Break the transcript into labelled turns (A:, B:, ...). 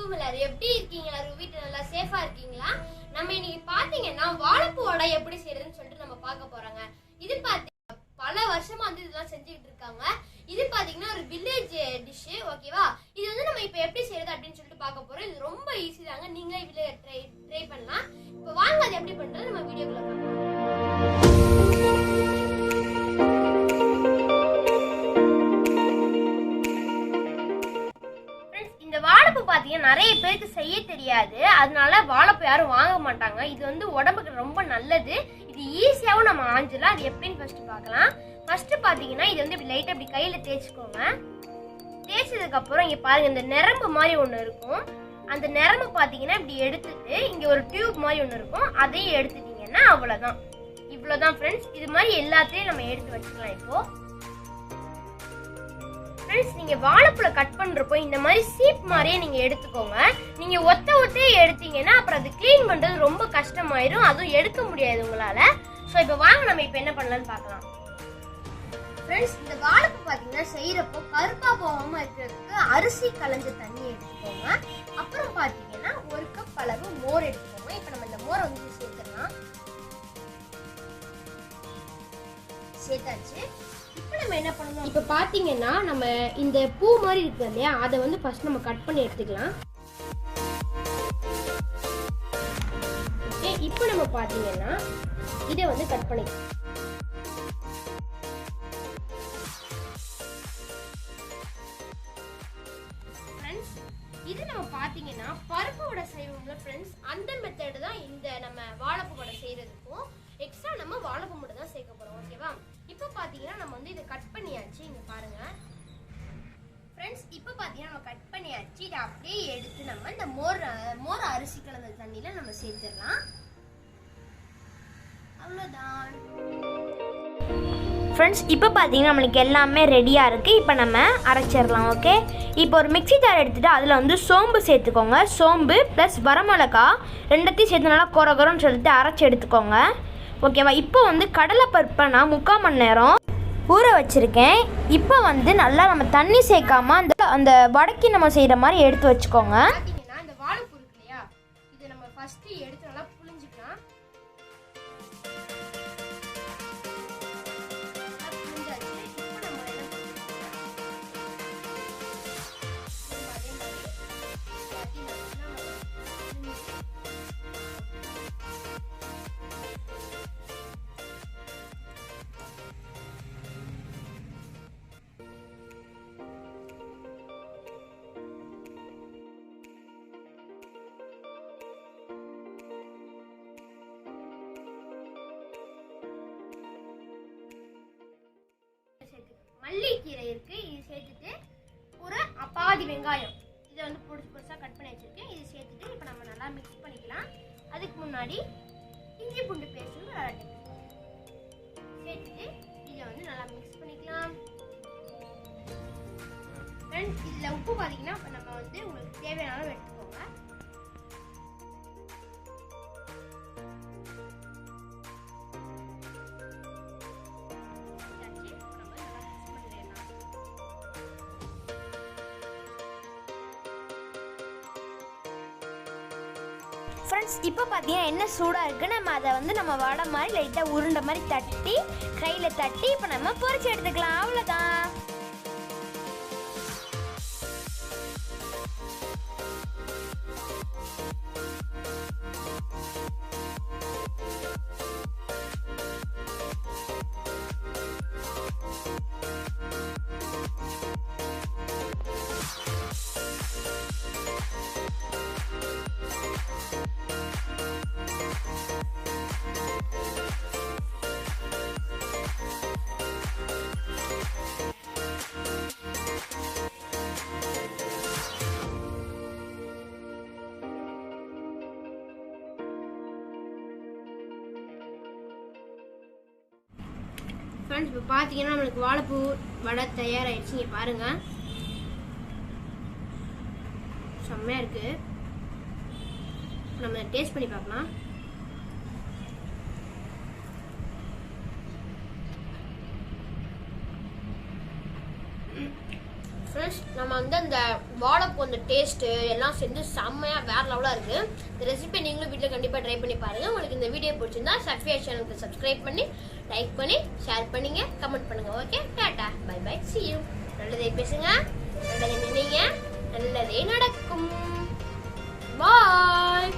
A: வணக்கம் எல்லாரும், எப்படி இருக்கீங்க? எல்லாரும் வீட்டுல நல்லா சேஃபா இருக்கீங்களா? நம்ம இன்னைக்கு பாத்தீங்கன்னா வாழைப்பூ வடை எப்படி செய்யறதுன்னு சொல்லிட்டு நம்ம பார்க்க போறாங்க. இது பாத்தீங்கன்னா பல வருஷமா வந்து இதெல்லாம் செஞ்சுக்கிட்டு இருக்காங்க. இது பாத்தீங்கன்னா ஒரு வில்லேஜ் டிஷ், ஓகேவா? இது வந்து நம்ம இப்ப எப்படி செய்யறது அப்படின்னு சொல்லிட்டு பார்க்க போறோம். இது ரொம்ப ஈஸி தாங்க, நீங்களே இதுல ட்ரை பண்ணலாம். இப்ப வாங்க அது எப்படி பண்றது நம்ம வீடியோக்குள்ள பார்க்கலாம். வாழைப்பூ பாத்தீங்கன்னா நிறைய பேருக்கு செய்ய தெரியாது, அதனால வாழைப்பூ யாரும் வாங்க மாட்டாங்க. இது வந்து உடம்புக்கு ரொம்ப நல்லது. இது ஈஸியாவும் நம்ம ஆஞ்சிடலாம். அது எப்படின்னு ஃபர்ஸ்ட் பார்க்கலாம். ஃபர்ஸ்ட் பாத்தீங்கன்னா இது வந்து இப்படி லைட்டா இப்படி கையில தேய்ச்சிக்கோங்க. தேய்ச்சதுக்கு அப்புறம் இங்க பாருங்க, இந்த நரம்பு மாதிரி ஒண்ணு இருக்கும். அந்த நரம்பு பாத்தீங்கன்னா இப்படி எடுத்துட்டு இங்க ஒரு டியூப் மாதிரி ஒண்ணு இருக்கும், அதையும் எடுத்துட்டீங்கன்னா அவ்வளவுதான். இவ்வளவுதான் ஃப்ரெண்ட்ஸ். இது மாதிரி எல்லாத்தையும் நம்ம எடுத்து வச்சுக்கலாம். இப்போ நீங்க வாழைப்பூல கட் பண்றப்போ இந்த மாதிரி சீப் மாதிரியே நீங்க எடுத்துக்கோங்க. நீங்க ஒத்தையே எடுத்தீங்கன்னா அப்புறம் அது கிளீன் பண்றது ரொம்ப கஷ்டமாயிரும், அதுவும் எடுக்க முடியாது உங்களால. சோ இப்போ வாங்க நம்ம இப்போ என்ன பண்ணலாம்னு பார்க்கலாம். ஃப்ரெண்ட்ஸ், இந்த வாழைப்பூ பாத்தீங்கன்னா செய்யறப்போ கருப்பா போகாம இருக்கிறதுக்கு அரிசி கலஞ்ச தண்ணி எடுத்துக்கோங்க. அப்புறம் பாத்தீங்கன்னா 1 கப் அளவு மோர் எடுத்துக்கோங்க. இப்போ நம்ம இந்த மோரை வந்து சேர்த்துக்கலாம். சேர்த்தாச்சு. இப்போ நம்ம என்ன பண்ணணும், இப்போ பாத்தீங்கன்னா நம்ம இந்த பூ மாதிரி இருக்கு இல்லையா, அதை வந்து ஃபர்ஸ்ட் நம்ம கட் பண்ணி எடுத்துக்கலாம். ஓகே, இப்போ நம்ம பாத்தீங்கன்னா இதை வந்து கட் பண்ணிக்கலாம். ஃப்ரெண்ட்ஸ், இது நம்ம பாத்தீங்கன்னா பருப்பு வடை செய்வோம்ல ஃப்ரெண்ட்ஸ், அந்த மெத்தட் தான் இந்த நம்ம வாழைப்பூ வடை செய்யறதுக்கும். எக்ஸ்ட்ரா நம்ம வாழைப்பூ மட்டும் தான் சேர்க்க போறோம், ஓகேவா? இப்போ பாத்தீங்கன்னா நம்ம வந்து இதை கட் பண்ணியாச்சு. இங்க பாருங்க ஃப்ரெண்ட்ஸ், இப்போ பாத்தீங்கன்னா நம்ம கட் பண்ணியாச்சு. இதை அப்படியே எடுத்து நம்ம இந்த மோர் அரிசி கலந்த தண்ணியில நம்ம சேர்த்துடலாம். அவ்வளோதான்
B: ஃப்ரெண்ட்ஸ். இப்போ பார்த்தீங்கன்னா நம்மளுக்கு எல்லாமே ரெடியாக இருக்குது. இப்போ நம்ம அரைச்சிடலாம். ஓகே, இப்போ ஒரு மிக்ஸி ஜார் எடுத்துகிட்டு அதில் வந்து சோம்பு சேர்த்துக்கோங்க. சோம்பு ப்ளஸ் வரமிளகா ரெண்டத்தையும் சேர்த்து நல்லா கொரகொரன்னு சொல்லிட்டு அரைச்சி எடுத்துக்கோங்க, ஓகேவா? இப்போ வந்து கடலைப்பருப்பை நான் 3/4 மணி நேரம் ஊற வச்சுருக்கேன். இப்போ வந்து நல்லா நம்ம தண்ணி சேர்க்காம அந்த வடக்கி நம்ம செய்கிற மாதிரி எடுத்து வச்சுக்கோங்க.
A: இந்த வாழைப்பூ இருக்கு இல்லையா, இதை நம்ம ஃபர்ஸ்ட் எடுத்து நல்லா புளிஞ்சிக்கலாம். மல்லிக்கீரை இருக்கு, இது சேர்த்துட்டு ஒரு பாதி வெங்காயம் இதை வந்து பொடிசா கட் பண்ணி வச்சிருக்கேன். இது சேர்த்துட்டு இப்போ நம்ம நல்லா மிக்ஸ் பண்ணிக்கலாம். அதுக்கு முன்னாடி இஞ்சி பூண்டு பேஸ்ட் நல்லா சேர்த்துட்டு இதை வந்து நல்லா மிக்ஸ் பண்ணிக்கலாம். ஃப்ரெண்ட்ஸ், இதில் உப்பு பார்த்தீங்கன்னா இப்போ நம்ம வந்து உங்களுக்கு தேவையான அளவு எடுத்துக்கோங்க.
B: ஃப்ரெண்ட்ஸ், இப்போ பார்த்தீங்கன்னா என்ன சூடாக இருக்குது, நம்ம அதை வந்து நம்ம வடை மாதிரி லைட்டாக உருண்டை மாதிரி தட்டி கையில் தட்டி இப்போ நம்ம பொரிச்சு எடுத்துக்கலாம். அவ்வளோதான்.
A: ஃப்ரெண்ட்ஸ், இப்போ பார்த்தீங்கன்னா நம்மளுக்கு வாழைப்பூ வடை தயாராகிடுச்சு. இங்கே பாருங்கள், செம்மையாக இருக்குது. நம்ம டேஸ்ட் பண்ணி பார்க்கலாம். ஃப்ரெண்ட்ஸ், நம்ம வந்து அந்த வாழைப்பூ அந்த டேஸ்ட்டு எல்லாம் சேர்ந்து செம்மையாக வேறு லெவலாக இருக்குது. இந்த ரெசிபி நீங்களும் வீட்டில் கண்டிப்பாக ட்ரை பண்ணி பாருங்கள். உங்களுக்கு இந்த வீடியோ பிடிச்சிருந்தா ஷஃபியாஷி சேனலுக்கு சப்ஸ்கிரைப் பண்ணி லைக் பண்ணி ஷேர் பண்ணிங்க கமெண்ட் பண்ணுங்கள். Okay, tata bye bye, see you. நல்லதே பேசுங்க, நல்லதே நினைங்க, நல்லதே நடக்கும். பாய்.